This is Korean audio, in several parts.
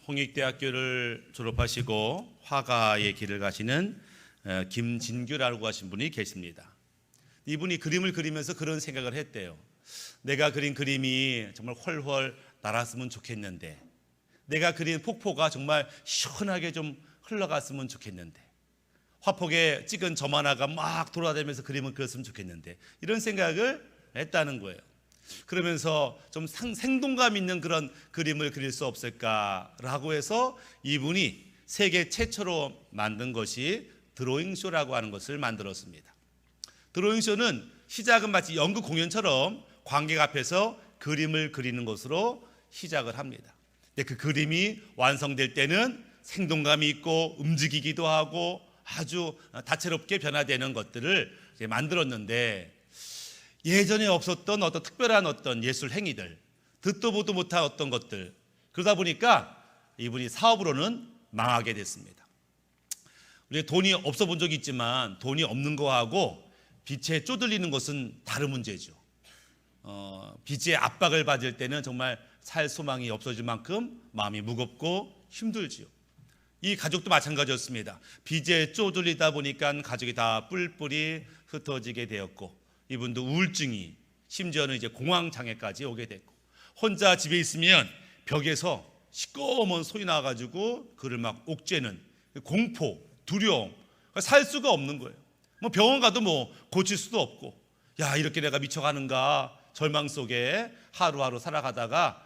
홍익대학교를 졸업하시고 화가의 길을 가시는 김진규라고 하신 분이 계십니다. 이분이 그림을 그리면서 그런 생각을 했대요. 내가 그린 그림이 정말 훨훨 날았으면 좋겠는데, 내가 그린 폭포가 정말 시원하게 좀 흘러갔으면 좋겠는데, 화폭에 찍은 점 하나가 막 돌아다니면서 그림을 그렸으면 좋겠는데, 이런 생각을 했다는 거예요. 그러면서 좀 생동감 있는 그런 그림을 그릴 수 없을까라고 해서 이분이 세계 최초로 만든 것이 드로잉쇼라고 하는 것을 만들었습니다. 드로잉쇼는 시작은 마치 연극 공연처럼 관객 앞에서 그림을 그리는 것으로 시작을 합니다. 근데 그 그림이 완성될 때는 생동감이 있고 움직이기도 하고 아주 다채롭게 변화되는 것들을 이제 만들었는데, 예전에 없었던 어떤 특별한 어떤 예술 행위들, 듣도 보도 못한 어떤 것들, 그러다 보니까 이분이 사업으로는 망하게 됐습니다. 우리가 돈이 없어 본 적이 있지만 돈이 없는 거하고 빚에 쪼들리는 것은 다른 문제죠. 빚의 압박을 받을 때는 정말 살 소망이 없어질 만큼 마음이 무겁고 힘들지요. 이 가족도 마찬가지였습니다. 빚에 쪼들리다 보니까 가족이 다 뿔뿔이 흩어지게 되었고, 이분도 우울증이, 심지어는 이제 공황장애까지 오게 됐고, 혼자 집에 있으면 벽에서 시꺼먼 소리 나가지고 그를 막 옥죄는 공포, 두려움, 살 수가 없는 거예요. 뭐 병원 가도 뭐 고칠 수도 없고, 야, 이렇게 내가 미쳐가는가 절망 속에 하루하루 살아가다가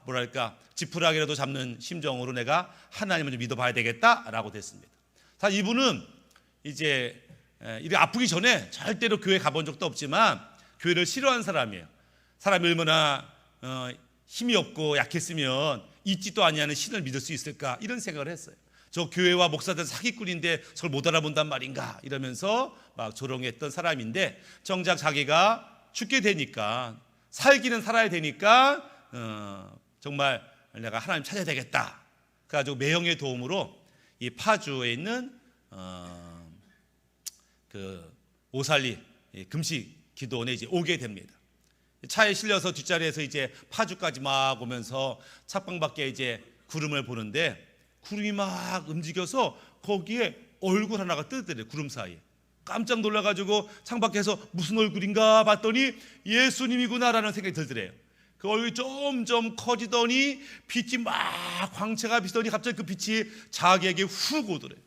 뭐랄까 지푸라기라도 잡는 심정으로 내가 하나님을 좀 믿어봐야 되겠다라고 됐습니다. 사실 이분은 이제 이렇게 아프기 전에 절대로 교회 가본 적도 없지만 교회를 싫어하는 사람이에요. 사람이 얼마나 힘이 없고 약했으면 있지도 아니하는 신을 믿을 수 있을까, 이런 생각을 했어요. 저 교회와 목사들 사기꾼인데 저를 못 알아본단 말인가 이러면서 막 조롱했던 사람인데, 정작 자기가 죽게 되니까, 살기는 살아야 되니까 정말 내가 하나님 찾아야 되겠다. 그래가지고 매형의 도움으로 이 파주에 있는 그 오살리 금식 기도원에 이제 오게 됩니다. 차에 실려서 뒷자리에서 이제 파주까지 막 오면서 차방 밖에 이제 구름을 보는데, 구름이 막 움직여서 거기에 얼굴 하나가 뜨더래요. 구름 사이에. 깜짝 놀라가지고 창밖에서 무슨 얼굴인가 봤더니 예수님이구나라는 생각이 들더래요. 그 얼굴이 점점 커지더니 빛이 막 광채가 비치더니 갑자기 그 빛이 자기에게 훅 오더래요.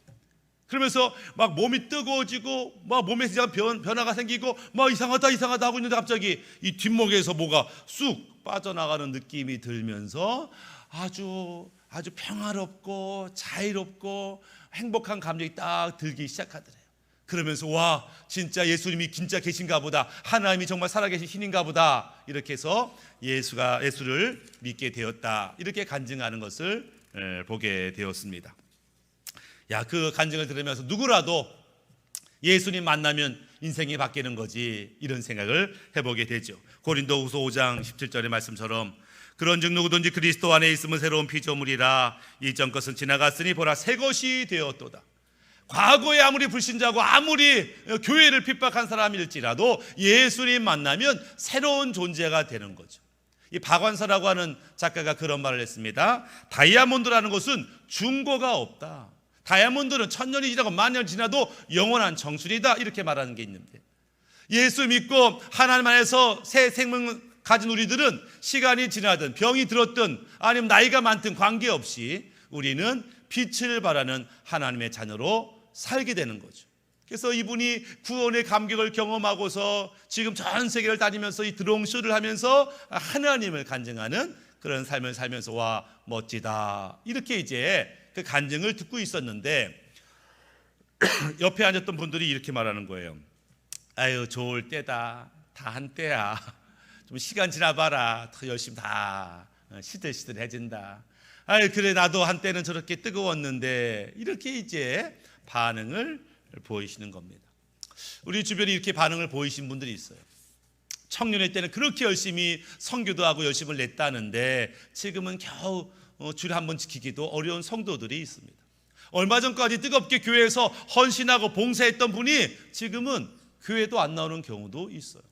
그러면서 막 몸이 뜨거워지고 막 몸에서 변화가 생기고 막 이상하다 하고 있는데, 갑자기 이 뒷목에서 뭐가 쑥 빠져나가는 느낌이 들면서 아주 평화롭고 자유롭고 행복한 감정이 딱 들기 시작하더래요. 그러면서 와, 진짜 예수님이 진짜 계신가 보다, 하나님이 정말 살아계신 신인가 보다, 이렇게 해서 예수를 믿게 되었다, 이렇게 간증하는 것을 보게 되었습니다. 그 간증을 들으면서 누구라도 예수님 만나면 인생이 바뀌는 거지, 이런 생각을 해보게 되죠. 고린도후서 5장 17절의 말씀처럼 그런즉 누구든지 그리스도 안에 있으면 새로운 피조물이라, 이전 것은 지나갔으니 보라 새 것이 되었도다. 과거에 아무리 불신자고 아무리 교회를 핍박한 사람일지라도 예수님 만나면 새로운 존재가 되는 거죠. 이 박완서라고 하는 작가가 그런 말을 했습니다. 다이아몬드라는 것은 중고가 없다. 다이아몬드는 1000년이 지나고 10,000년 지나도 영원한 정수리다, 이렇게 말하는 게 있는데, 예수 믿고 하나님 안에서 새 생명 가진 우리들은 시간이 지나든 병이 들었든 아니면 나이가 많든 관계없이 우리는 빛을 발하는 하나님의 자녀로 살게 되는 거죠. 그래서 이분이 구원의 감격을 경험하고서 지금 전 세계를 다니면서 이 드롱쇼를 하면서 하나님을 간증하는 그런 삶을 살면서 와, 멋지다, 이렇게 이제 그 간증을 듣고 있었는데, 옆에 앉았던 분들이 이렇게 말하는 거예요. 아유, 좋을 때다, 다 한때야, 좀 시간 지나봐라, 더 열심히 다 시들시들해진다. 아유, 그래, 나도 한때는 저렇게 뜨거웠는데, 이렇게 이제 반응을 보이시는 겁니다. 우리 주변에 이렇게 반응을 보이신 분들이 있어요. 청년의 때는 그렇게 열심히 선교도 하고 열심을 냈다는데, 지금은 겨우 주일 한번 지키기도 어려운 성도들이 있습니다. 얼마 전까지 뜨겁게 교회에서 헌신하고 봉사했던 분이 지금은 교회도 안 나오는 경우도 있어요.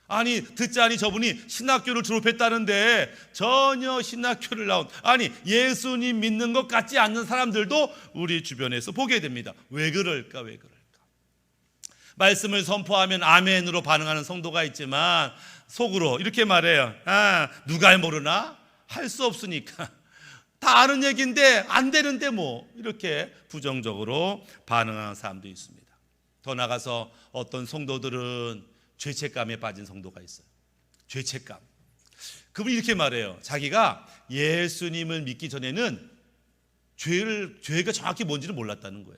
아니 듣자니 저분이 신학교를 졸업했다는데 전혀 신학교를 나온 아니 예수님 믿는 것 같지 않는 사람들도 우리 주변에서 보게 됩니다. 왜 그럴까? 왜 그럴까? 말씀을 선포하면 아멘으로 반응하는 성도가 있지만 속으로 이렇게 말해요. 누가 모르나? 할 수 없으니까. 다 아는 얘기인데 안 되는데 뭐 이렇게 부정적으로 반응하는 사람도 있습니다. 더 나가서 어떤 성도들은 죄책감에 빠진 성도가 있어요. 죄책감. 그분이 이렇게 말해요. 자기가 예수님을 믿기 전에는 죄가 정확히 뭔지를 몰랐다는 거예요.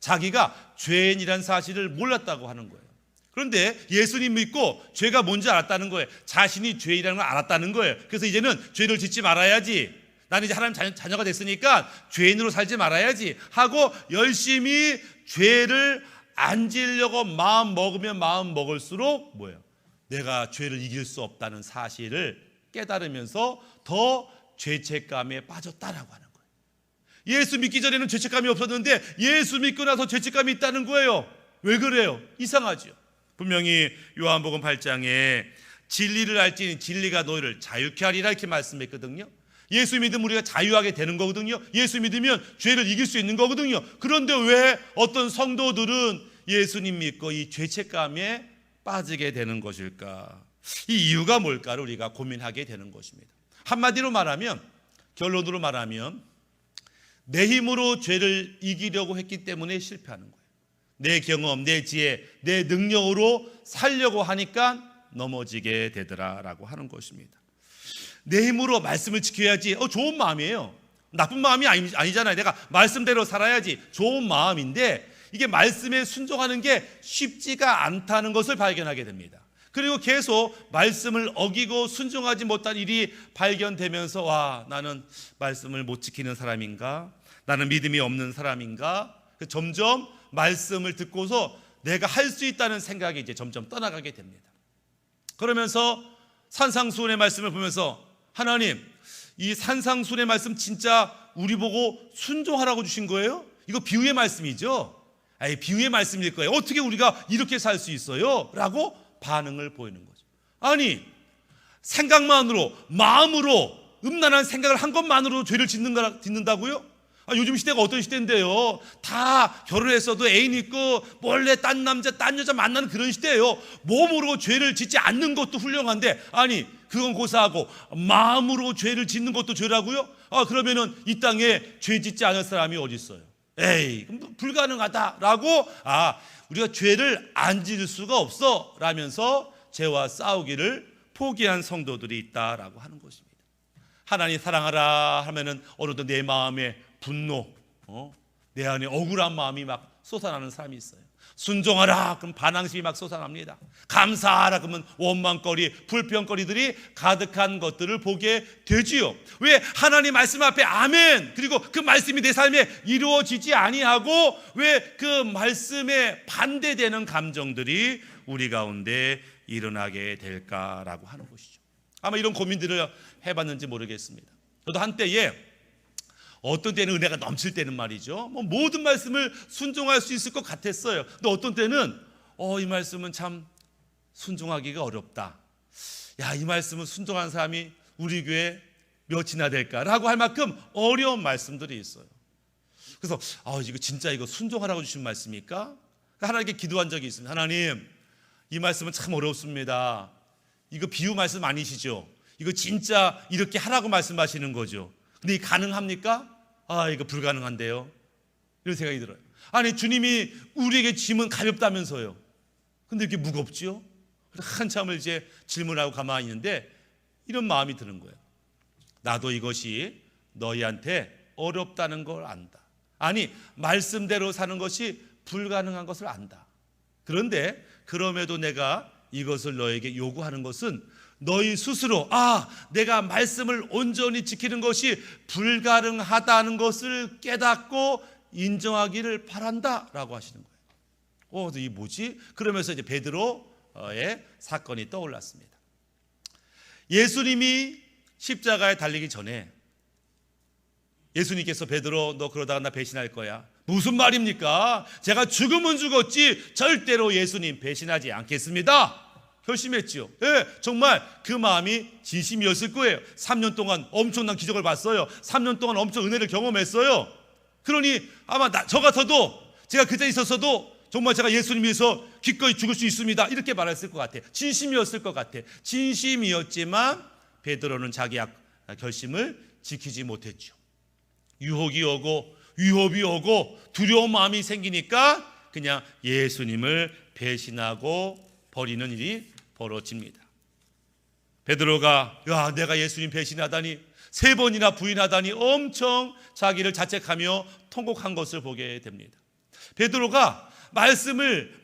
자기가 죄인이라는 사실을 몰랐다고 하는 거예요. 그런데 예수님 믿고 죄가 뭔지 알았다는 거예요. 자신이 죄인이라는 걸 알았다는 거예요. 그래서 이제는 죄를 짓지 말아야지. 나는 이제 하나님 자녀가 됐으니까 죄인으로 살지 말아야지 하고 열심히 죄를 안 지으려고 마음 먹으면 마음 먹을수록 뭐예요? 내가 죄를 이길 수 없다는 사실을 깨달으면서 더 죄책감에 빠졌다라고 하는 거예요. 예수 믿기 전에는 죄책감이 없었는데 예수 믿고 나서 죄책감이 있다는 거예요. 왜 그래요? 이상하죠. 분명히 요한복음 8장에 진리를 알지니 진리가 너희를 자유케 하리라 이렇게 말씀했거든요. 예수 믿으면 우리가 자유하게 되는 거거든요. 예수 믿으면 죄를 이길 수 있는 거거든요. 그런데 왜 어떤 성도들은 예수님 믿고 이 죄책감에 빠지게 되는 것일까? 이 이유가 뭘까를 우리가 고민하게 되는 것입니다. 한마디로 말하면, 결론으로 말하면 내 힘으로 죄를 이기려고 했기 때문에 실패하는 거예요. 내 경험, 내 지혜, 내 능력으로 살려고 하니까 넘어지게 되더라라고 하는 것입니다. 내 힘으로 말씀을 지켜야지. 좋은 마음이에요. 나쁜 마음이 아니잖아요. 내가 말씀대로 살아야지. 좋은 마음인데 이게 말씀에 순종하는 게 쉽지가 않다는 것을 발견하게 됩니다. 그리고 계속 말씀을 어기고 순종하지 못한 일이 발견되면서 와, 나는 말씀을 못 지키는 사람인가? 나는 믿음이 없는 사람인가? 점점 말씀을 듣고서 내가 할 수 있다는 생각이 이제 점점 떠나가게 됩니다. 그러면서 산상수훈의 말씀을 보면서 하나님, 이 산상수훈의 말씀 진짜 우리 보고 순종하라고 주신 거예요? 이거 비유의 말씀이죠? 비유의 말씀일 거예요. 어떻게 우리가 이렇게 살 수 있어요? 라고 반응을 보이는 거죠. 아니, 생각만으로, 마음으로, 음란한 생각을 한 것만으로 죄를 짓는다고요? 요즘 시대가 어떤 시대인데요? 다 결혼했어도 애인 있고 몰래 딴 남자, 딴 여자 만나는 그런 시대예요. 몸으로 죄를 짓지 않는 것도 훌륭한데, 아니 그건 고사하고 마음으로 죄를 짓는 것도 죄라고요? 그러면은 이 땅에 죄 짓지 않을 사람이 어디 있어요? 그럼 불가능하다라고 우리가 죄를 안 지을 수가 없어 라면서 죄와 싸우기를 포기한 성도들이 있다라고 하는 것입니다. 하나님 사랑하라 하면은 어느덧 내 마음에 분노, 내 안에 억울한 마음이 막 솟아나는 사람이 있어요. 순종하라 그럼 반항심이 막 솟아납니다. 감사하라 그러면 원망거리, 불평거리들이 가득한 것들을 보게 되지요. 왜 하나님 말씀 앞에 아멘 그리고 그 말씀이 내 삶에 이루어지지 아니하고 왜 그 말씀에 반대되는 감정들이 우리 가운데 일어나게 될까라고 하는 것이죠. 아마 이런 고민들을 해봤는지 모르겠습니다. 저도 한때에 어떤 때는 은혜가 넘칠 때는 말이죠, 모든 말씀을 순종할 수 있을 것 같았어요. 근데 어떤 때는 이 말씀은 참 순종하기가 어렵다. 이 말씀은 순종하는 사람이 우리 교회 몇이나 될까라고 할 만큼 어려운 말씀들이 있어요. 그래서 이거 진짜 이거 순종하라고 주신 말씀입니까? 하나님께 기도한 적이 있습니다. 하나님, 이 말씀은 참 어렵습니다. 이거 비유 말씀 아니시죠? 이거 진짜 이렇게 하라고 말씀하시는 거죠. 근데 이게 가능합니까? 이거 불가능한데요. 이런 생각이 들어요. 아니 주님이 우리에게 짐은 가볍다면서요. 근데 이렇게 무겁지요? 한참을 이제 질문하고 가만히 있는데 이런 마음이 드는 거예요. 나도 이것이 너희한테 어렵다는 걸 안다. 아니 말씀대로 사는 것이 불가능한 것을 안다. 그런데 그럼에도 내가 이것을 너에게 요구하는 것은 너희 스스로 내가 말씀을 온전히 지키는 것이 불가능하다는 것을 깨닫고 인정하기를 바란다라고 하시는 거예요. 이 뭐지? 그러면서 이제 베드로의 사건이 떠올랐습니다. 예수님이 십자가에 달리기 전에 예수님께서 베드로 너 그러다가 나 배신할 거야. 무슨 말입니까? 제가 죽으면 죽었지 절대로 예수님 배신하지 않겠습니다 결심했죠. 예, 정말 그 마음이 진심이었을 거예요. 3년 동안 엄청난 기적을 봤어요. 3년 동안 엄청 은혜를 경험했어요. 그러니 아마 저 같아도, 제가 그때 있었어도 정말 제가 예수님 위해서 기꺼이 죽을 수 있습니다, 이렇게 말했을 것 같아요. 진심이었을 것 같아요. 진심이었지만 베드로는 자기 결심을 지키지 못했죠. 유혹이 오고 위협이 오고 두려운 마음이 생기니까 그냥 예수님을 배신하고 버리는 일이 벌어집니다. 베드로가 내가 예수님 배신하다니, 3번이나 부인하다니 엄청 자기를 자책하며 통곡한 것을 보게 됩니다. 베드로가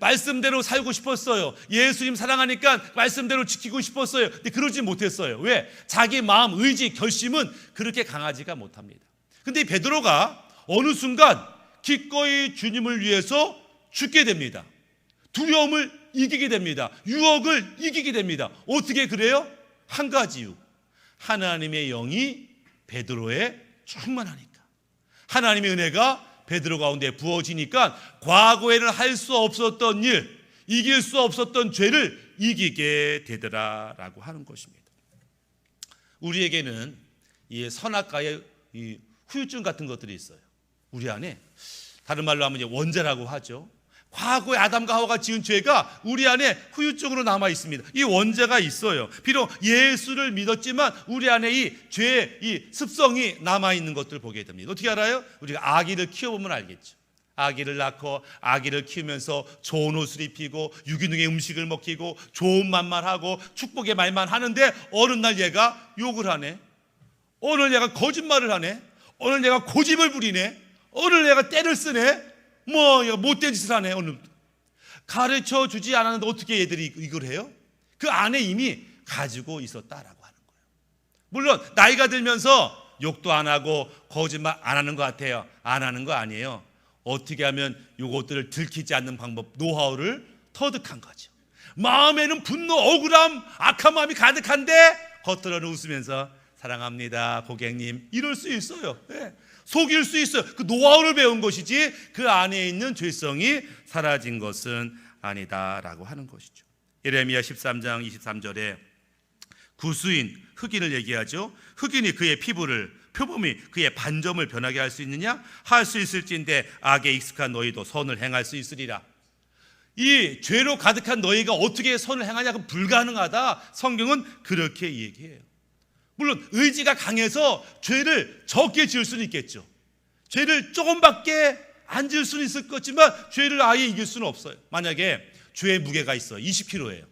말씀대로 살고 싶었어요. 예수님 사랑하니까 말씀대로 지키고 싶었어요. 근데 그러지 못했어요. 왜? 자기 마음, 의지, 결심은 그렇게 강하지가 못합니다. 근데 이 베드로가 어느 순간 기꺼이 주님을 위해서 죽게 됩니다. 두려움을 이기게 됩니다. 유혹을 이기게 됩니다. 어떻게 그래요? 한 가지 이유. 하나님의 영이 베드로에 충만하니까. 하나님의 은혜가 베드로 가운데 부어지니까 과거에는 할 수 없었던 일, 이길 수 없었던 죄를 이기게 되더라라고 하는 것입니다. 우리에게는 이 선악과의 이 후유증 같은 것들이 있어요. 우리 안에, 다른 말로 하면 이제 원죄라고 하죠. 과거에 아담과 하와가 지은 죄가 우리 안에 후유증으로 남아 있습니다. 이 원죄가 있어요. 비록 예수를 믿었지만 우리 안에 이 죄의 이 습성이 남아 있는 것들을 보게 됩니다. 어떻게 알아요? 우리가 아기를 키워보면 알겠죠. 아기를 낳고 아기를 키우면서 좋은 옷을 입히고 유기농의 음식을 먹이고 좋은 말만 하고 축복의 말만 하는데 어느 날 얘가 욕을 하네, 어느 날 얘가 거짓말을 하네, 어느 날 얘가 고집을 부리네, 어느 날 얘가 때를 쓰네, 못된 짓을 하네. 오늘 가르쳐 주지 않았는데 어떻게 얘들이 이걸 해요? 그 안에 이미 가지고 있었다라고 하는 거예요. 물론 나이가 들면서 욕도 안 하고 거짓말 안 하는 것 같아요. 안 하는 거 아니에요. 어떻게 하면 이것들을 들키지 않는 방법, 노하우를 터득한 거죠. 마음에는 분노, 억울함, 악한 마음이 가득한데 겉으로는 웃으면서 사랑합니다 고객님, 이럴 수 있어요. 네. 속일 수 있어요. 그 노하우를 배운 것이지 그 안에 있는 죄성이 사라진 것은 아니다라고 하는 것이죠. 예레미야 13장 23절에 구수인 흑인을 얘기하죠. 흑인이 그의 피부를, 표범이 그의 반점을 변하게 할 수 있느냐? 할 수 있을진데 악에 익숙한 너희도 선을 행할 수 있으리라. 이 죄로 가득한 너희가 어떻게 선을 행하냐? 그건 불가능하다. 성경은 그렇게 얘기해요. 물론 의지가 강해서 죄를 적게 지을 수는 있겠죠. 죄를 조금밖에 안 지을 수는 있을 거지만 죄를 아예 이길 수는 없어요. 만약에 죄의 무게가 있어요. 20kg예요.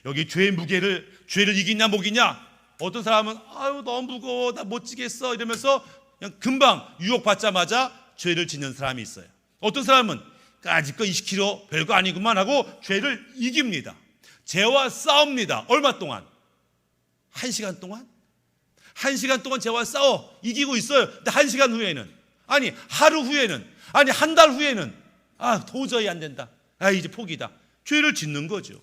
여기 죄의 무게를, 죄를 이기냐 못 이기냐, 어떤 사람은 아유 너무 무거워 나 못 지겠어 이러면서 그냥 금방 유혹받자마자 죄를 짓는 사람이 있어요. 어떤 사람은 아직껏 20kg 별거 아니구만 하고 죄를 이깁니다. 죄와 싸웁니다. 얼마 동안? 1시간 동안? 1시간 동안 죄와 싸워 이기고 있어요. 근데 1시간 후에는, 아니 하루 후에는, 아니 한 달 후에는 도저히 안 된다, 이제 포기다, 죄를 짓는 거죠.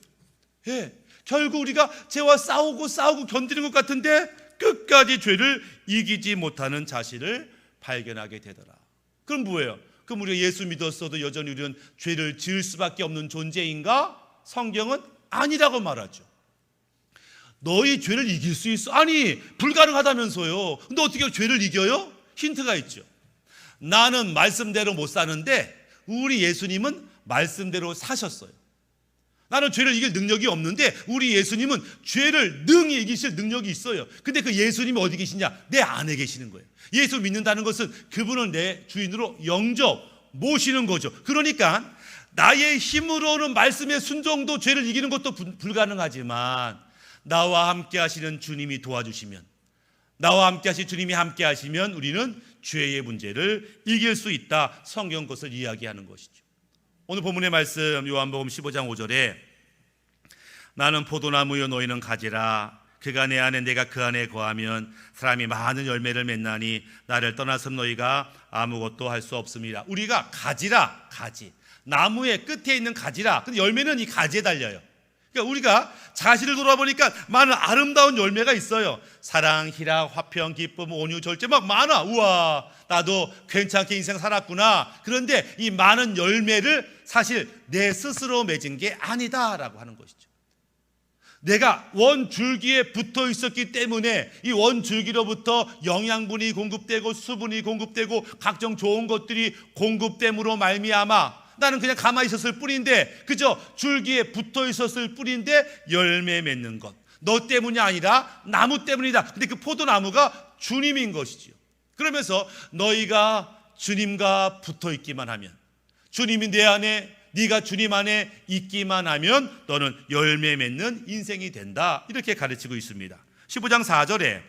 예, 결국 우리가 죄와 싸우고 견디는 것 같은데 끝까지 죄를 이기지 못하는 자신을 발견하게 되더라. 그럼 뭐예요? 그럼 우리가 예수 믿었어도 여전히 우리는 죄를 지을 수밖에 없는 존재인가? 성경은 아니라고 말하죠. 너희 죄를 이길 수 있어? 아니 불가능하다면서요. 근데 어떻게 죄를 이겨요? 힌트가 있죠. 나는 말씀대로 못 사는데 우리 예수님은 말씀대로 사셨어요. 나는 죄를 이길 능력이 없는데 우리 예수님은 죄를 능히 이기실 능력이 있어요. 근데 그 예수님이 어디 계시냐? 내 안에 계시는 거예요. 예수 믿는다는 것은 그분을 내 주인으로 영접 모시는 거죠. 그러니까 나의 힘으로는 말씀의 순종도 죄를 이기는 것도 불가능하지만 나와 함께 하시는 주님이 도와주시면, 나와 함께 하신 주님이 함께 하시면 우리는 죄의 문제를 이길 수 있다. 성경 것을 이야기하는 것이죠. 오늘 본문의 말씀 요한복음 15장 5절에 나는 포도나무요 너희는 가지라. 그가 내 안에 내가 그 안에 거하면 사람이 많은 열매를 맺나니 나를 떠나서는 너희가 아무것도 할 수 없습니다. 우리가 가지라, 가지. 나무의 끝에 있는 가지라. 근데 열매는 이 가지에 달려요. 그러니까 우리가 자신을 돌아보니까 많은 아름다운 열매가 있어요. 사랑, 희락, 화평, 기쁨, 온유, 절제 막 많아. 우와, 나도 괜찮게 인생 살았구나. 그런데 이 많은 열매를 사실 내 스스로 맺은 게 아니다라고 하는 것이죠. 내가 원줄기에 붙어 있었기 때문에 이 원줄기로부터 영양분이 공급되고 수분이 공급되고 각종 좋은 것들이 공급됨으로 말미암아 나는 그냥 가만히 있었을 뿐인데, 그저 줄기에 붙어 있었을 뿐인데 열매 맺는 것, 너 때문이 아니라 나무 때문이다. 근데 그 포도나무가 주님인 것이지요. 그러면서 너희가 주님과 붙어 있기만 하면, 주님이 내 안에, 네가 주님 안에 있기만 하면 너는 열매 맺는 인생이 된다, 이렇게 가르치고 있습니다. 15장 4절에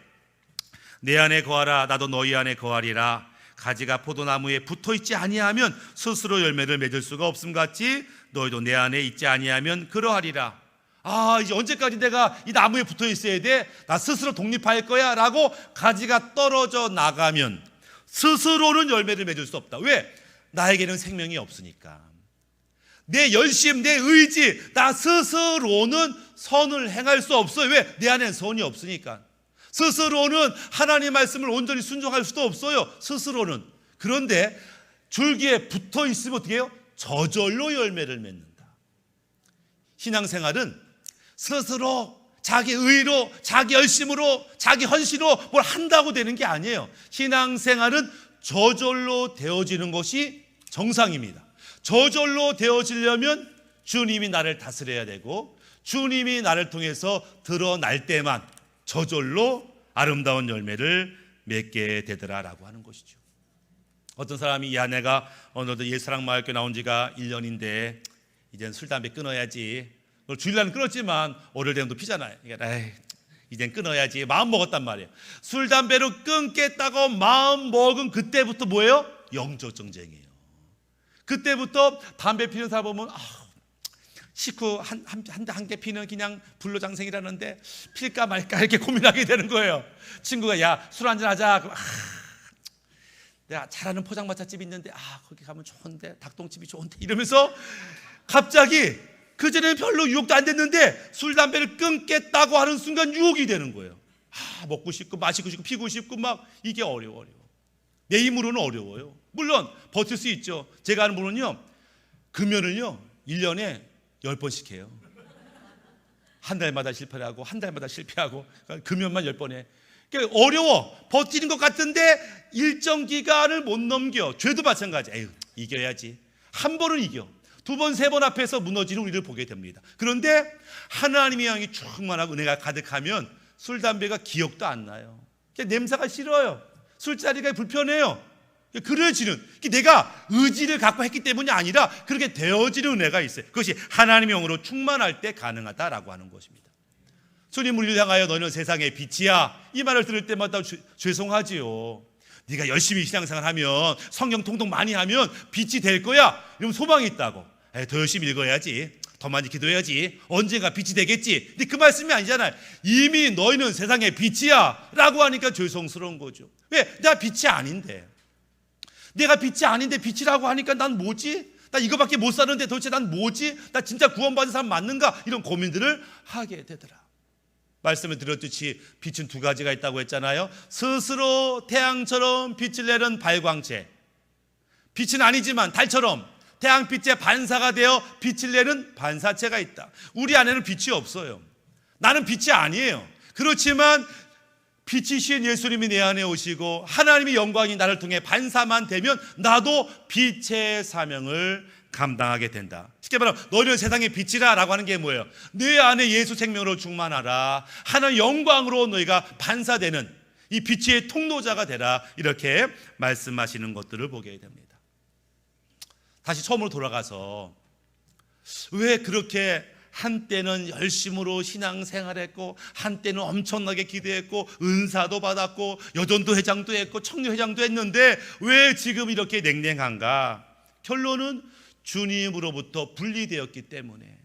내 안에 거하라 나도 너희 안에 거하리라. 가지가 포도나무에 붙어있지 아니하면 스스로 열매를 맺을 수가 없음같이 너희도 내 안에 있지 아니하면 그러하리라. 이제 언제까지 내가 이 나무에 붙어 있어야 돼? 나 스스로 독립할 거야 라고 가지가 떨어져 나가면 스스로는 열매를 맺을 수 없다. 왜? 나에게는 생명이 없으니까. 내 열심, 내 의지, 나 스스로는 선을 행할 수 없어요. 왜? 내 안에는 선이 없으니까. 스스로는 하나님의 말씀을 온전히 순종할 수도 없어요. 스스로는. 그런데 줄기에 붙어 있으면 어떻게 해요? 저절로 열매를 맺는다. 신앙생활은 스스로 자기 의로, 자기 열심으로, 자기 헌신으로 뭘 한다고 되는 게 아니에요. 신앙생활은 저절로 되어지는 것이 정상입니다. 저절로 되어지려면 주님이 나를 다스려야 되고 주님이 나를 통해서 드러날 때만 저절로 아름다운 열매를 맺게 되더라라고 하는 것이죠. 어떤 사람이 야 내가 어느덧 예사랑마을교회 나온 지가 1년인데 이젠 술 담배 끊어야지. 주일날은 끊었지만 월요일 되면 또 피잖아요. 그러니까 이젠 끊어야지 마음 먹었단 말이에요. 술 담배로 끊겠다고 마음 먹은 그때부터 뭐예요? 영적 전쟁이에요. 그때부터 담배 피는 사람 보면 식후 한 개 피는 그냥 불로장생이라는데 필까 말까 이렇게 고민하게 되는 거예요. 친구가 야 술 한잔 하자. 그럼 내가 잘 아는 포장마차집 있는데 거기 가면 좋은데, 닭똥집이 좋은데 이러면서 갑자기 그전에는 별로 유혹도 안 됐는데 술 담배를 끊겠다고 하는 순간 유혹이 되는 거예요. 먹고 싶고 마시고 싶고 피고 싶고 막 이게 어려워. 내 힘으로는 어려워요. 물론 버틸 수 있죠. 제가 아는 분은요 금연을요 1년에 10번씩 해요. 한 달마다 실패를 하고 한 달마다 실패하고 금연만 10번 해. 그러니까 어려워. 버티는 것 같은데 일정 기간을 못 넘겨. 죄도 마찬가지. 에휴, 이겨야지. 한 번은 이겨. 두 번, 세 번 앞에서 무너지는 우리를 보게 됩니다. 그런데 하나님의 영이 충만하고 은혜가 가득하면 술, 담배가 기억도 안 나요. 냄새가 싫어요. 술자리가 불편해요. 그려지는, 내가 의지를 갖고 했기 때문이 아니라 그렇게 되어지는 은혜가 있어요. 그것이 하나님의 영으로 충만할 때 가능하다라고 하는 것입니다. 주님 우리를 향하여 너는 세상의 빛이야, 이 말을 들을 때마다 죄송하지요. 네가 열심히 신앙생활하면 성경 통독 많이 하면 빛이 될 거야, 이러면 소망이 있다고. 더 열심히 읽어야지, 더 많이 기도해야지, 언젠가 빛이 되겠지. 근데 그 말씀이 아니잖아요. 이미 너희는 세상의 빛이야 라고 하니까 죄송스러운 거죠. 왜? 내가 빛이 아닌데. 내가 빛이 아닌데 빛이라고 하니까 난 뭐지? 나 이거밖에 못 사는데 도대체 난 뭐지? 나 진짜 구원받은 사람 맞는가? 이런 고민들을 하게 되더라. 말씀을 드렸듯이 빛은 두 가지가 있다고 했잖아요. 스스로 태양처럼 빛을 내는 발광체, 빛은 아니지만 달처럼 태양빛의 반사가 되어 빛을 내는 반사체가 있다. 우리 안에는 빛이 없어요. 나는 빛이 아니에요. 그렇지만 빛이신 예수님이 내 안에 오시고 하나님의 영광이 나를 통해 반사만 되면 나도 빛의 사명을 감당하게 된다. 쉽게 말하면 너희는 세상의 빛이라 라고 하는 게 뭐예요? 내 안에 예수 생명으로 충만하라, 하나님의 영광으로 너희가 반사되는 이 빛의 통로자가 되라, 이렇게 말씀하시는 것들을 보게 됩니다. 다시 처음으로 돌아가서 왜 그렇게 한때는 열심으로 신앙생활했고 한때는 엄청나게 기도했고 은사도 받았고 여전도 회장도 했고 청년회장도 했는데 왜 지금 이렇게 냉랭한가? 결론은 주님으로부터 분리되었기 때문에,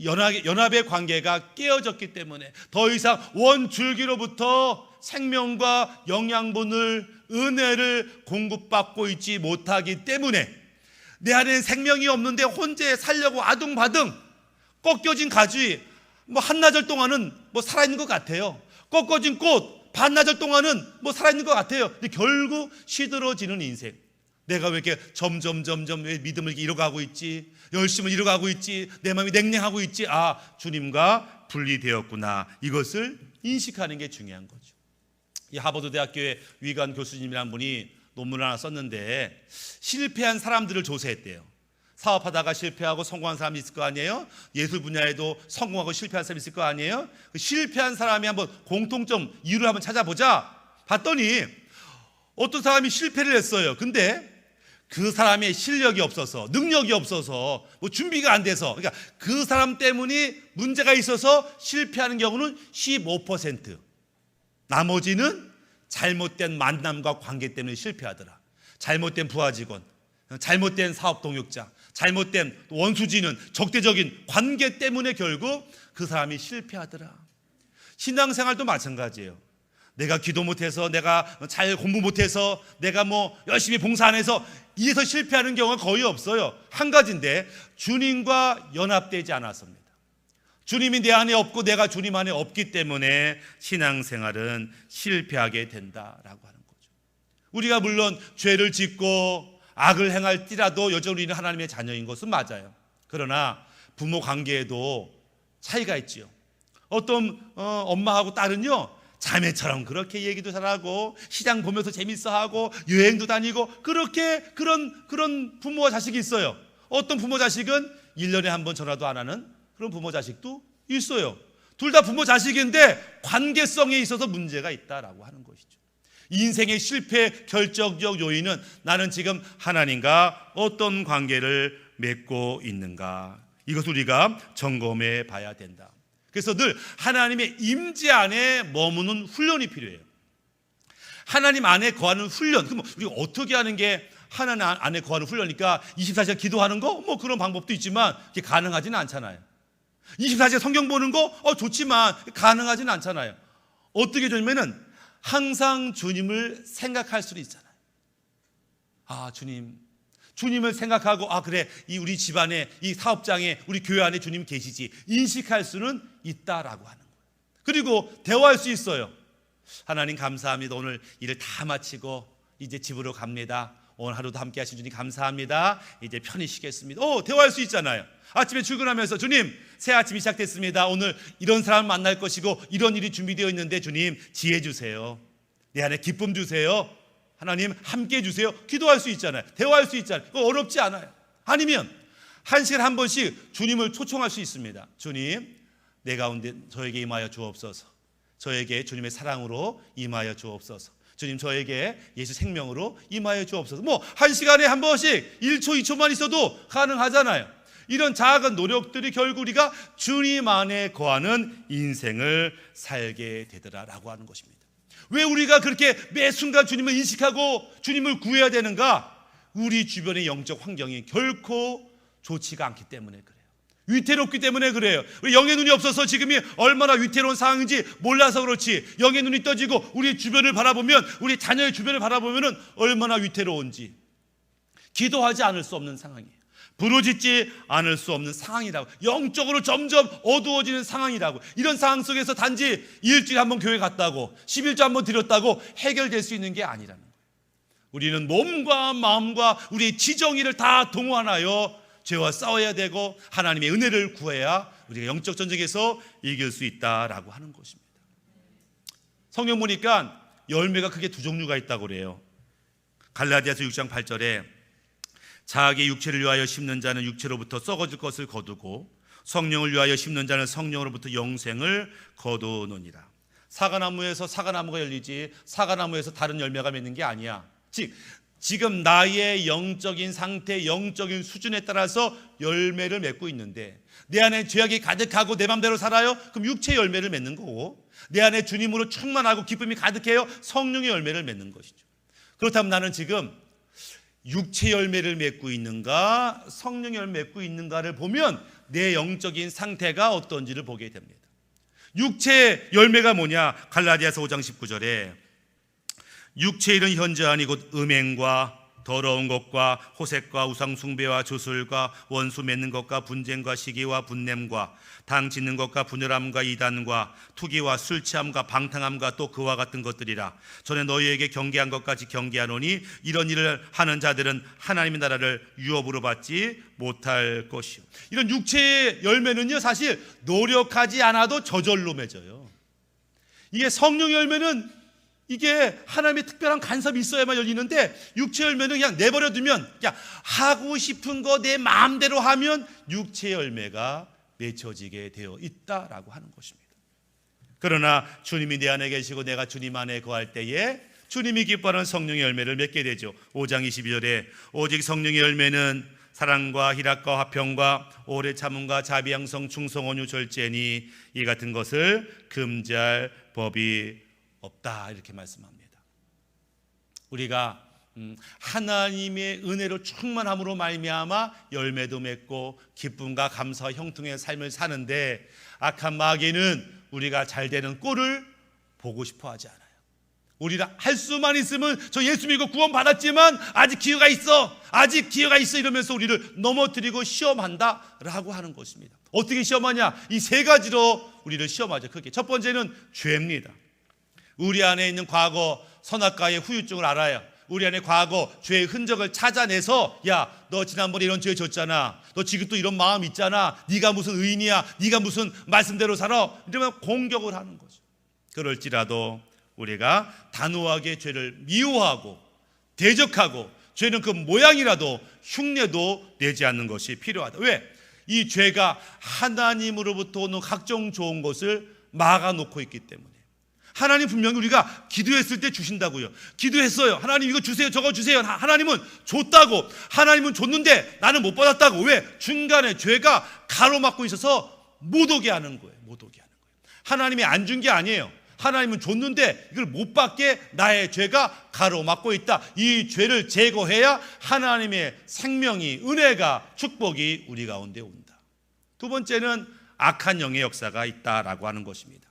연합의 관계가 깨어졌기 때문에, 더 이상 원줄기로부터 생명과 영양분을, 은혜를 공급받고 있지 못하기 때문에 내 안에는 생명이 없는데 혼자 살려고 아둥바둥 꺾여진 가지 한나절 동안은 살아있는 것 같아요. 꺾어진 꽃 반나절 동안은 살아있는 것 같아요. 근데 결국 시들어지는 인생. 내가 왜 이렇게 점점 왜 믿음을 잃어가고 있지, 열심을 잃어가고 있지, 내 마음이 냉랭하고 있지. 주님과 분리되었구나. 이것을 인식하는 게 중요한 거죠. 이 하버드 대학교의 위관 교수님이라는 분이 논문을 하나 썼는데 실패한 사람들을 조사했대요. 사업하다가 실패하고 성공한 사람이 있을 거 아니에요? 예술 분야에도 성공하고 실패한 사람이 있을 거 아니에요? 그 실패한 사람이 한번 공통점 이유를 한번 찾아보자. 봤더니 어떤 사람이 실패를 했어요. 근데 그 사람의 실력이 없어서, 능력이 없어서, 뭐 준비가 안 돼서, 그러니까 그 사람 때문에 문제가 있어서 실패하는 경우는 15%. 나머지는 잘못된 만남과 관계 때문에 실패하더라. 잘못된 부하 직원, 잘못된 사업 동역자, 잘못된 원수지는 적대적인 관계 때문에 결국 그 사람이 실패하더라. 신앙생활도 마찬가지예요. 내가 기도 못해서, 내가 잘 공부 못해서, 내가 뭐 열심히 봉사 안 해서 이래서 실패하는 경우가 거의 없어요. 한 가지인데 주님과 연합되지 않았습니다. 주님이 내 안에 없고 내가 주님 안에 없기 때문에 신앙생활은 실패하게 된다라고 하는 거죠. 우리가 물론 죄를 짓고 악을 행할지라도 여전히 우리는 하나님의 자녀인 것은 맞아요. 그러나 부모 관계에도 차이가 있지요. 어떤 엄마하고 딸은요, 자매처럼 그렇게 얘기도 잘하고 시장 보면서 재밌어하고 여행도 다니고 그렇게 그런 부모와 자식이 있어요. 어떤 부모 자식은 1년에 한 번 전화도 안 하는 그런 부모 자식도 있어요. 둘 다 부모 자식인데 관계성에 있어서 문제가 있다라고 하는 것이죠. 인생의 실패 결정적 요인은 나는 지금 하나님과 어떤 관계를 맺고 있는가, 이것을 우리가 점검해 봐야 된다. 그래서 늘 하나님의 임재 안에 머무는 훈련이 필요해요. 하나님 안에 거하는 훈련. 그럼 우리가 어떻게 하는 게 하나님 안에 거하는 훈련이니까 24시간 기도하는 거? 뭐 그런 방법도 있지만 그게 가능하지는 않잖아요. 24시간 성경 보는 거? 좋지만 가능하지는 않잖아요. 어떻게 되냐면은 항상 주님을 생각할 수는 있잖아요. 아, 주님을 생각하고, 아, 그래, 이 우리 집안에, 이 사업장에, 우리 교회 안에 주님 계시지, 인식할 수는 있다라고 하는 거예요. 그리고 대화할 수 있어요. 하나님 감사합니다. 오늘 일을 다 마치고 이제 집으로 갑니다. 오늘 하루도 함께 하신 주님 감사합니다. 이제 편히 쉬겠습니다. 대화할 수 있잖아요. 아침에 출근하면서 주님, 새 아침이 시작됐습니다. 오늘 이런 사람 만날 것이고 이런 일이 준비되어 있는데 주님 지혜 주세요. 내 안에 기쁨 주세요. 하나님 함께 해주세요. 기도할 수 있잖아요. 대화할 수 있잖아요. 그거 어렵지 않아요. 아니면 한 시간에 한 번씩 주님을 초청할 수 있습니다. 주님, 내 가운데 저에게 임하여 주옵소서. 저에게 주님의 사랑으로 임하여 주옵소서. 주님, 저에게 예수 생명으로 임하여 주옵소서. 뭐 한 시간에 한 번씩 1초 2초만 있어도 가능하잖아요. 이런 작은 노력들이 결국 우리가 주님 안에 거하는 인생을 살게 되더라라고 하는 것입니다. 왜 우리가 그렇게 매 순간 주님을 인식하고 주님을 구해야 되는가? 우리 주변의 영적 환경이 결코 좋지가 않기 때문에 그래요. 위태롭기 때문에 그래요. 우리 영의 눈이 없어서 지금이 얼마나 위태로운 상황인지 몰라서 그렇지, 영의 눈이 떠지고 우리 주변을 바라보면, 우리 자녀의 주변을 바라보면 얼마나 위태로운지 기도하지 않을 수 없는 상황이에요. 부르짖지 않을 수 없는 상황이라고, 영적으로 점점 어두워지는 상황이라고. 이런 상황 속에서 단지 일주일에 한 번 교회 갔다고 11조 한 번 드렸다고 해결될 수 있는 게 아니라는 거예요. 우리는 몸과 마음과 우리의 지정의를 다 동원하여 죄와 싸워야 되고 하나님의 은혜를 구해야 우리가 영적 전쟁에서 이길 수 있다라고 하는 것입니다. 성경 보니까 열매가 크게 두 종류가 있다고 그래요. 갈라디아서 6장 8절에 자기 육체를 위하여 심는 자는 육체로부터 썩어질 것을 거두고 성령을 위하여 심는 자는 성령으로부터 영생을 거두느니라. 사과나무에서 사과나무가 열리지 사과나무에서 다른 열매가 맺는 게 아니야. 즉 지금 나의 영적인 상태, 영적인 수준에 따라서 열매를 맺고 있는데, 내 안에 죄악이 가득하고 내 맘대로 살아요? 그럼 육체의 열매를 맺는 거고, 내 안에 주님으로 충만하고 기쁨이 가득해요? 성령의 열매를 맺는 것이죠. 그렇다면 나는 지금 육체 열매를 맺고 있는가, 성령 열매를 맺고 있는가를 보면 내 영적인 상태가 어떤지를 보게 됩니다. 육체 열매가 뭐냐? 갈라디아서 5장 19절에 육체의 일은 현저하니 곧 음행과 더러운 것과 호색과 우상숭배와 조술과 원수 맺는 것과 분쟁과 시기와 분냄과 당 짓는 것과 분열함과 이단과 투기와 술 취함과 방탕함과 또 그와 같은 것들이라. 전에 너희에게 경계한 것까지 경계하노니 이런 일을 하는 자들은 하나님의 나라를 유업으로 받지 못할 것이요. 이런 육체의 열매는요, 사실 노력하지 않아도 저절로 맺어요. 이게 성령의 열매는 이게 하나님의 특별한 간섭이 있어야만 열리는데, 육체 열매는 그냥 내버려두면, 그냥 하고 싶은 거 내 마음대로 하면 육체 열매가 맺혀지게 되어 있다라고 하는 것입니다. 그러나 주님이 내 안에 계시고 내가 주님 안에 거할 때에 주님이 기뻐하는 성령의 열매를 맺게 되죠. 5장 22절에 오직 성령의 열매는 사랑과 희락과 화평과 오래 참음과 자비, 양성, 충성, 온유, 절제니 이 같은 것을 금지할 법이 없다, 이렇게 말씀합니다. 우리가 하나님의 은혜로 충만함으로 말미암아 열매도 맺고 기쁨과 감사와 형통의 삶을 사는데, 악한 마귀는 우리가 잘 되는 꼴을 보고 싶어 하지 않아요. 우리가 할 수만 있으면 저 예수 믿고 구원 받았지만 아직 기회가 있어, 아직 기회가 있어 이러면서 우리를 넘어뜨리고 시험한다라고 하는 것입니다. 어떻게 시험하냐? 이 세 가지로 우리를 시험하죠. 크게 첫 번째는 죄입니다. 우리 안에 있는 과거 선악과의 후유증을 알아요. 우리 안에 과거 죄의 흔적을 찾아내서, 야, 너 지난번에 이런 죄 졌잖아, 너 지금 또 이런 마음 있잖아, 네가 무슨 의인이야, 네가 무슨 말씀대로 살아, 이러면 공격을 하는 거죠. 그럴지라도 우리가 단호하게 죄를 미워하고 대적하고 죄는 그 모양이라도 흉내도 내지 않는 것이 필요하다. 왜? 이 죄가 하나님으로부터 오는 각종 좋은 것을 막아놓고 있기 때문에. 하나님 분명히 우리가 기도했을 때 주신다고요. 기도했어요. 하나님 이거 주세요, 저거 주세요. 하나님은 줬다고. 하나님은 줬는데 나는 못 받았다고. 왜? 중간에 죄가 가로막고 있어서 못 오게 하는 거예요. 못 오게 하는 거예요. 하나님이 안 준 게 아니에요. 하나님은 줬는데 이걸 못 받게 나의 죄가 가로막고 있다. 이 죄를 제거해야 하나님의 생명이, 은혜가, 축복이 우리 가운데 온다. 두 번째는 악한 영의 역사가 있다라고 하는 것입니다.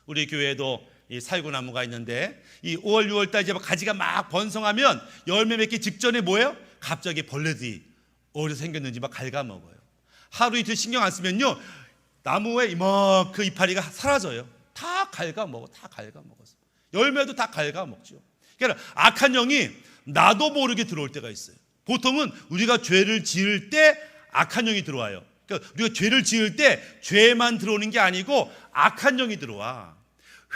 우리 교회에도 이 살구나무가 있는데, 이 5월 6월달 이제 가지가 막 번성하면 열매 맺기 직전에 뭐예요? 갑자기 벌레들이 어디서 생겼는지 막 갉아먹어요. 하루 이틀 신경 안 쓰면요, 나무에 이만큼 이파리가 사라져요. 다 갉아먹어, 다 갉아먹어서 열매도 다 갉아먹죠. 그러니까 악한 영이 나도 모르게 들어올 때가 있어요. 보통은 우리가 죄를 지을 때 악한 영이 들어와요. 그러니까 우리가 죄를 지을 때 죄만 들어오는 게 아니고 악한 영이 들어와.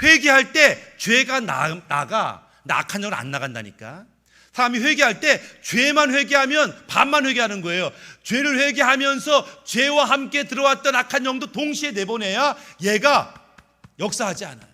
회개할 때 죄가 나가, 악한 영은 안 나간다니까. 사람이 회개할 때 죄만 회개하면 반만 회개하는 거예요. 죄를 회개하면서 죄와 함께 들어왔던 악한 영도 동시에 내보내야 얘가 역사하지 않아요.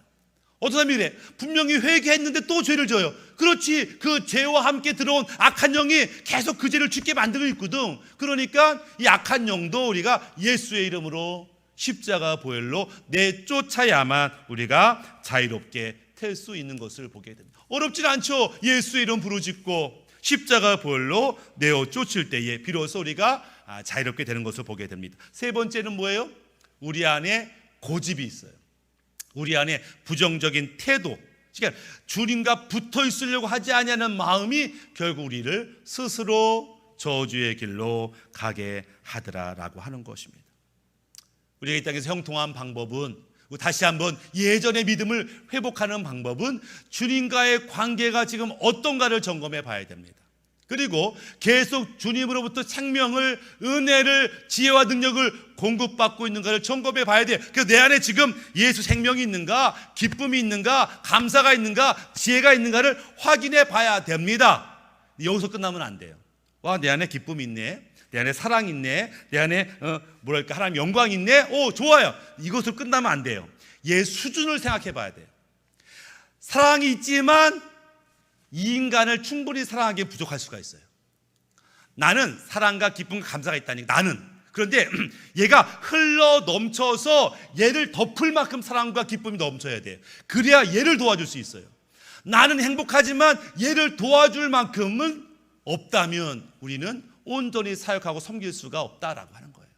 어떤 사람이 그래, 분명히 회개했는데 또 죄를 져요. 그렇지, 그 죄와 함께 들어온 악한 영이 계속 그 죄를 짓게 만들고 있거든. 그러니까 이 악한 영도 우리가 예수의 이름으로 십자가 보혈로 내쫓아야만 우리가 자유롭게 될 수 있는 것을 보게 됩니다. 어렵진 않죠. 예수의 이름 부르짖고 십자가 보혈로 내어 쫓을 때에 비로소 우리가 자유롭게 되는 것을 보게 됩니다. 세 번째는 뭐예요? 우리 안에 고집이 있어요. 우리 안에 부정적인 태도, 그러니까 주님과 붙어 있으려고 하지 않냐는 마음이 결국 우리를 스스로 저주의 길로 가게 하더라라고 하는 것입니다. 우리가 이 땅에서 형통한 방법은, 다시 한번 예전의 믿음을 회복하는 방법은 주님과의 관계가 지금 어떤가를 점검해 봐야 됩니다. 그리고 계속 주님으로부터 생명을, 은혜를, 지혜와 능력을 공급받고 있는가를 점검해 봐야 돼요. 그래서 내 안에 지금 예수 생명이 있는가, 기쁨이 있는가, 감사가 있는가, 지혜가 있는가를 확인해 봐야 됩니다. 여기서 끝나면 안 돼요. 와, 내 안에 기쁨이 있네, 내 안에 사랑이 있네, 내 안에 하나님 영광이 있네. 오, 좋아요. 이것으로 끝나면 안 돼요. 얘 수준을 생각해 봐야 돼요. 사랑이 있지만 이 인간을 충분히 사랑하기에 부족할 수가 있어요. 나는 사랑과 기쁨과 감사가 있다니까, 나는. 그런데 얘가 흘러 넘쳐서 얘를 덮을 만큼 사랑과 기쁨이 넘쳐야 돼요. 그래야 얘를 도와줄 수 있어요. 나는 행복하지만 얘를 도와줄 만큼은 없다면 우리는 온전히 사역하고 섬길 수가 없다라고 하는 거예요.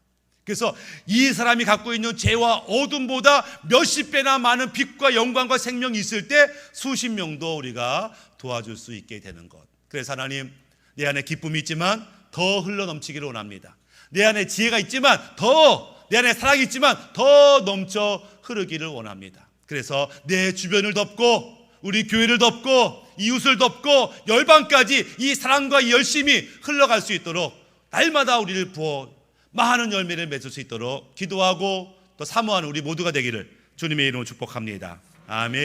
그래서 이 사람이 갖고 있는 죄와 어둠보다 몇십 배나 많은 빛과 영광과 생명이 있을 때 수십 명도 우리가 도와줄 수 있게 되는 것. 그래서 하나님, 내 안에 기쁨이 있지만 더 흘러넘치기를 원합니다. 내 안에 지혜가 있지만 내 안에 사랑이 있지만 더 넘쳐 흐르기를 원합니다. 그래서 내 주변을 덮고 우리 교회를 덮고 이웃을 덮고 열방까지 이 사랑과 이 열심이 흘러갈 수 있도록 날마다 우리를 부어 많은 열매를 맺을 수 있도록 기도하고 또 사모하는 우리 모두가 되기를 주님의 이름으로 축복합니다. 아멘.